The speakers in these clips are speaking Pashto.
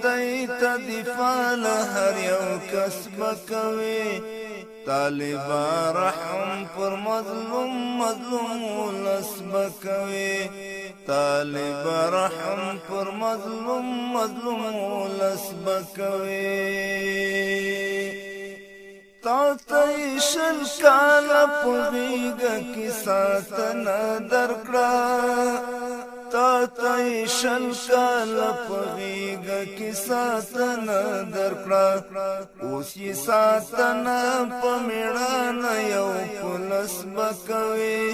دیتا دفاع لهر یو کس بکوي طالبا رحم پر مظلوم مظلوم ولس بکوي طالبا رحم پر مظلوم مظلوم ولس بکوي تا تیشل کالا پغیگا کی ساتنا درکڑا تا تیشل کالا پغیگا کی ساتنا درکڑا اوس یہ ساتنا پمیڑانا یو پلس بکوی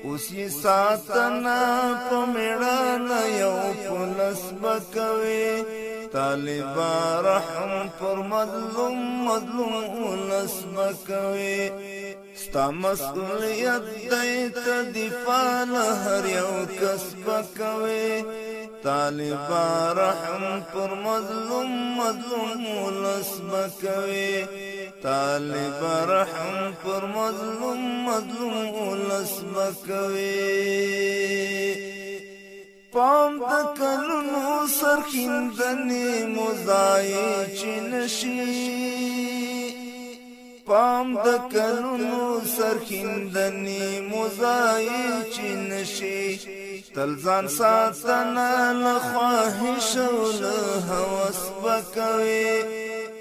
اوس یہ ساتنا پمیڑانا یو پلس بکوی طالبا رحم پر مظلوم مظلوم ولس بکوي ستا مسئولیت دیتا دفاع لهر یو کس بکوي طالبا رحم پر مظلوم مظلوم ولس بکوي طالبا رحم پر مظلوم مظلوم ولس بکوي پام د کلونو سرخیندنې موزایې چې نشي پام د کلونو سرخیندنې موزایې چې نشي تل ځان ساتنه له خواهش او له هوس بکوي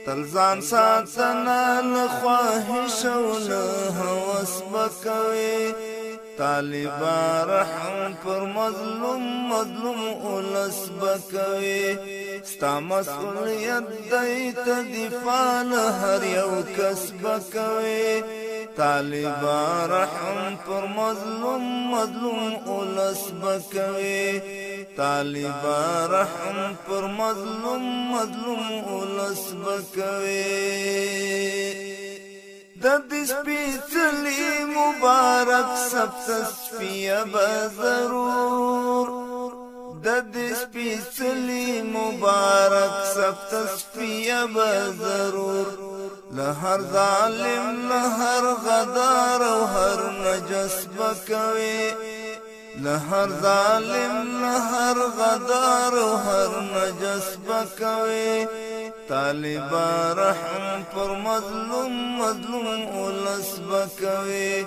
تل ځان ساتنه له خواهش او له هوس بکوي طالبا رحم پر مظلوم مظلوم ولس بکوي ستا مسئولیت دیتا دفاع لهر یو کس بکوي طالبا رحم پر مظلوم مظلوم ولس بکوي طالبا رحم پر مظلوم مظلوم ولس بکوي د دې سپېڅلي مبارک سب تصفیه به ضرور د دې سپېڅلي مبارک سب تصفیه به ضرور له هر ظالم له هر غدار او هر نجس بکوي له هر ظالم له هر غدار او هر نجس بکوي طالبا رحم پر مظلوم مظلوم ولس بکوي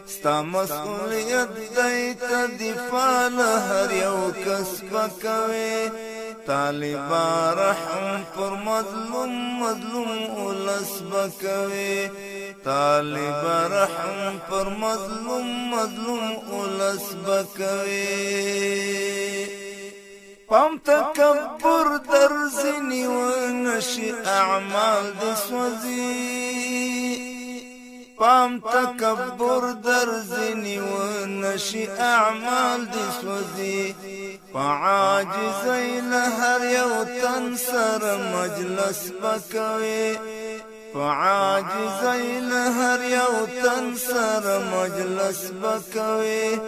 ستا مسئولیت دیتا دفاع لهر یو کس بکوي طالبا رحم پر مظلوم مظلوم ولس بکوي طالبا رحم پر مظلوم مظلوم ولس بکوي پام تکبر در زنی و نشی اعمال دی سوزی پام تکبر در زنی و نشی اعمال دی سوزی فعاجزی لهر یو تن سر مجلس بکوی فعاجزی لهر یو تن سر مجلس بکوی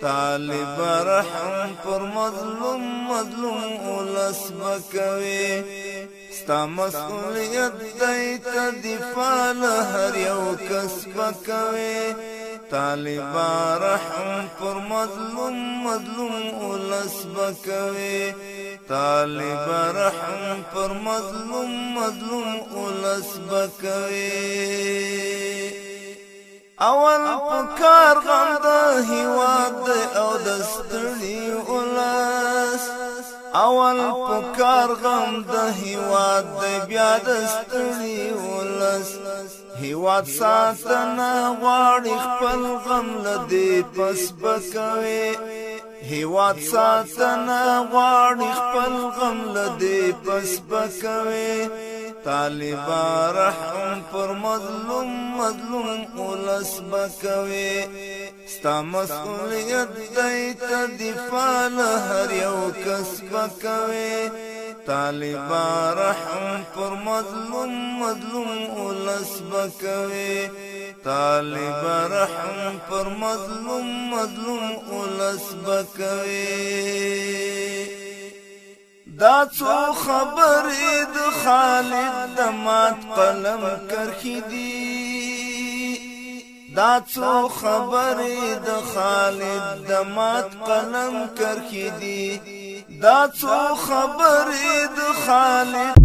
طالبا رحم پر مظلوم مظلوم ولس بکوي ستا مسئولیت دیتا دفاع لهر یو کس بکوي طالبا رحم پر مظلوم مظلوم ولس بکوي طالبا رحم پر مظلوم مظلوم ولس بکوي اول پکار غم د هیواد او د ستړي ولس اول پکار غم د هیواد بیا د ستړي ولس هیواد ساتنه غواړي خپل غم لدی پس بکوي هیواد ساتنه غواړي خپل غم لدی پس بکوي طالبا رحم پر مظلوم مظلوم ولس بکوي ستا مسئولیت دیتا دفاع لهر یو کس بکوي طالبا رحم پر مظلوم مظلوم ولس بکوي طالبا رحم پر مظلوم مظلوم ولس بکوي دا څو خبرې د خالد د مات قلم کرخي دي دا څو خبرې د خالد د مات قلم کرخي دي دا څو خبرې د خالق